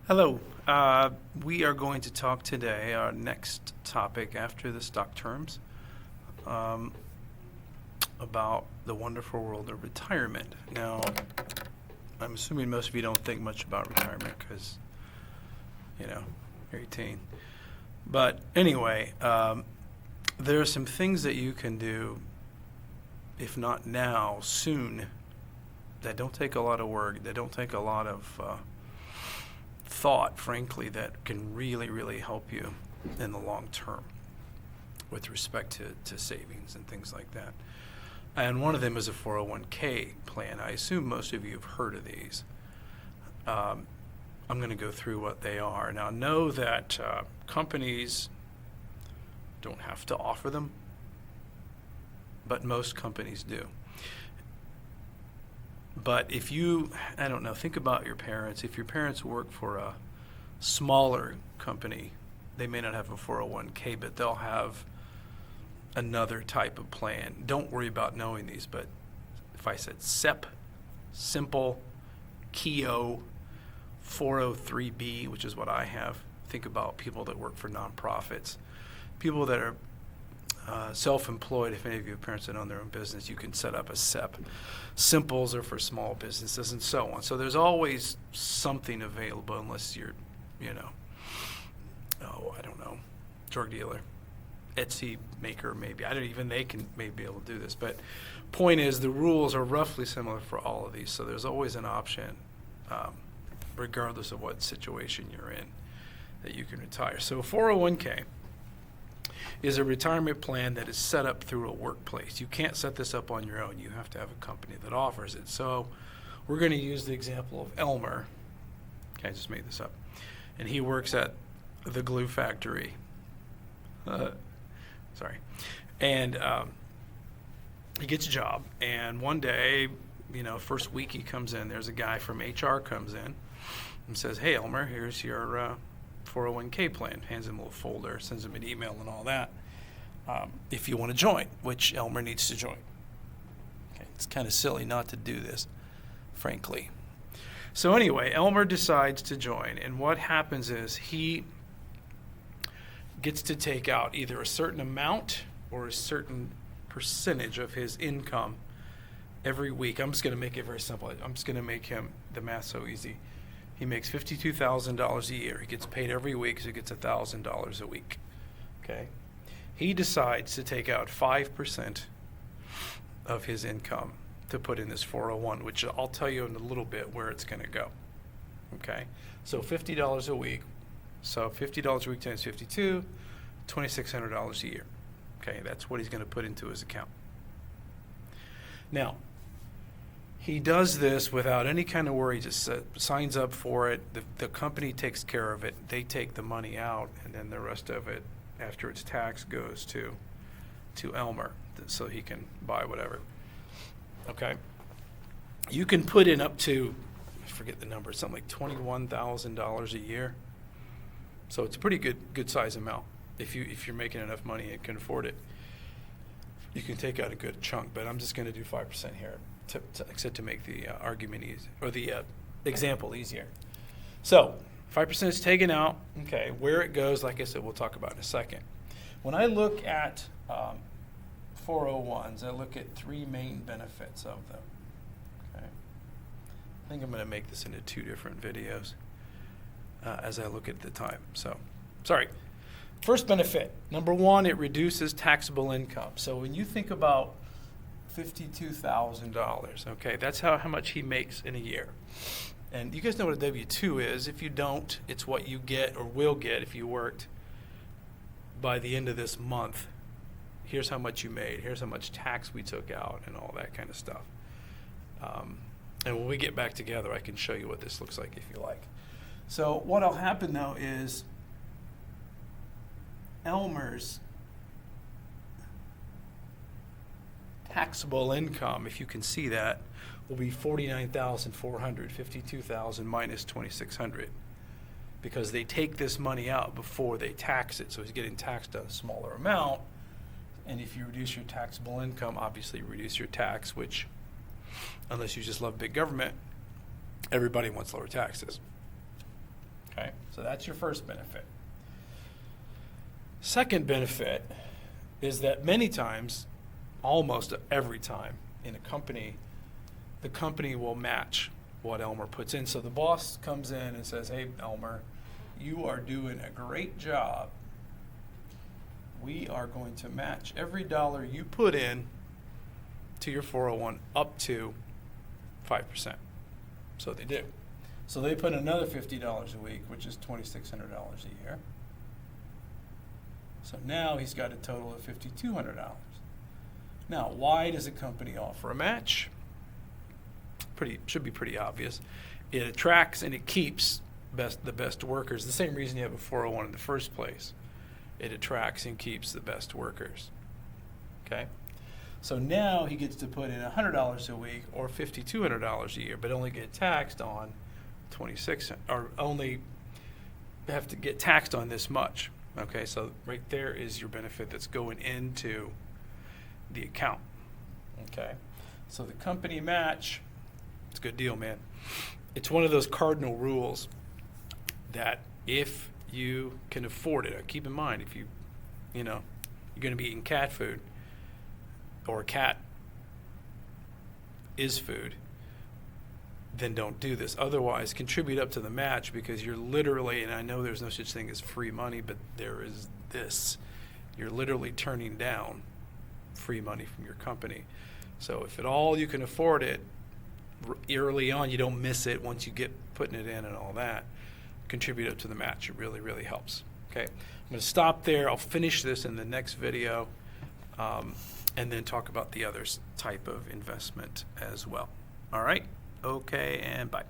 Hello. We are going to talk today, our next topic after the stock terms, um, about the wonderful world of retirement. Now, I'm assuming most of you don't think much about retirement because, you're 18. But anyway, there are some things that you can do, if not now, soon, that don't take a lot of work, that don't take a lot of thought, frankly, that can really, really help you in the long term with respect to savings and things like that. And one of them is a 401k plan. I assume most of you have heard of these. I'm going to go through what they are. Now, know that companies don't have to offer them, but most companies do. But if you, I don't know, think about your parents. If your parents work for a smaller company, they may not have a 401k, but they'll have another type of plan. Don't worry about knowing these, but if I said SEP, Simple, KEO, 403b, which is what I have, think about people that work for nonprofits, people that are self-employed. If any of your parents that own their own business, you can set up a SEP. Simples are for small businesses and so on. So there's always something available unless you're, I don't know, drug dealer, Etsy maker maybe. They can maybe be able to do this. But point is the rules are roughly similar for all of these. So there's always an option, regardless of what situation you're in, that you can retire. So 401k is a retirement plan that is set up through a workplace. You can't set this up on your own. You have to have a company that offers it. So we're going to use the example of Elmer. Okay, I just made this up. And he works at the glue factory. Sorry. And he gets a job. And one day, first week he comes in, there's a guy from HR comes in and says, "Hey, Elmer, here's your 401k plan," hands him a little folder, sends him an email and all that, if you want to join, which Elmer needs to join. Okay, it's kind of silly not to do this, frankly. So anyway, Elmer decides to join, and what happens is he gets to take out either a certain amount or a certain percentage of his income every week. I'm just going to make it very simple. I'm just going to make the math so easy. He makes $52,000 a year. He gets paid every week, so he gets $1,000 a week. Okay? He decides to take out 5% of his income to put in this 401, which I'll tell you in a little bit where it's going to go. Okay? So $50 a week. So $50 a week times 52, $2,600 a year. Okay? That's what he's going to put into his account. Now, he does this without any kind of worry, just signs up for it. The company takes care of it. They take the money out, and then the rest of it, after it's taxed, goes to Elmer so he can buy whatever. Okay? You can put in up to, I forget the number, something like $21,000 a year. So it's a pretty good size amount. If you're making enough money and can afford it, you can take out a good chunk, but I'm just going to do 5% here. To make the argument easy, or the example easier. So 5% is taken out. Okay, where it goes, like I said, we'll talk about in a second. When I look at 401s, I look at three main benefits of them. Okay, I think I'm going to make this into two different videos as I look at the time. So, sorry. First benefit, number one, it reduces taxable income. So when you think about $52,000. Okay, that's how much he makes in a year. And you guys know what a W-2 is. If you don't, it's what you get or will get if you worked by the end of this month. Here's how much you made. Here's how much tax we took out and all that kind of stuff. And when we get back together, I can show you what this looks like if you like. So what'll happen though is Elmer's taxable income, if you can see that, will be $49,400, $52,000 minus $2,600, because they take this money out before they tax it. So he's getting taxed a smaller amount, and if you reduce your taxable income, obviously you reduce your tax, which, unless you just love big government, everybody wants lower taxes. Okay, so that's your first benefit. Second benefit is that many times, almost every time in a company, the company will match what Elmer puts in. So the boss comes in and says, hey, Elmer, you are doing a great job. We are going to match every dollar you put in to your 401 up to 5%. So they do. So they put another $50 a week, which is $2,600 a year. So now he's got a total of $5,200. Now, why does a company offer a match? Should be pretty obvious. It attracts and it keeps the best workers. The same reason you have a 401 in the first place. It attracts and keeps the best workers. Okay? So now he gets to put in $100 a week or $5,200 a year, but only get taxed on 26, or only have to get taxed on this much. Okay, so right there is your benefit that's going into the account. Okay, so the company match, it's a good deal, man. It's one of those cardinal rules that if you can afford it, keep in mind, if you're going to be eating cat food, or cat is food, then don't do this. Otherwise, contribute up to the match, because you're literally, and I know there's no such thing as free money, but there is this. You're literally turning down free money from your company. So if at all you can afford it, early on, you don't miss it once you get putting it in and all that, contribute up to the match. It really, really helps. Okay, I'm going to stop there. I'll finish this in the next video, and then talk about the other type of investment as well. All right? Okay, and bye.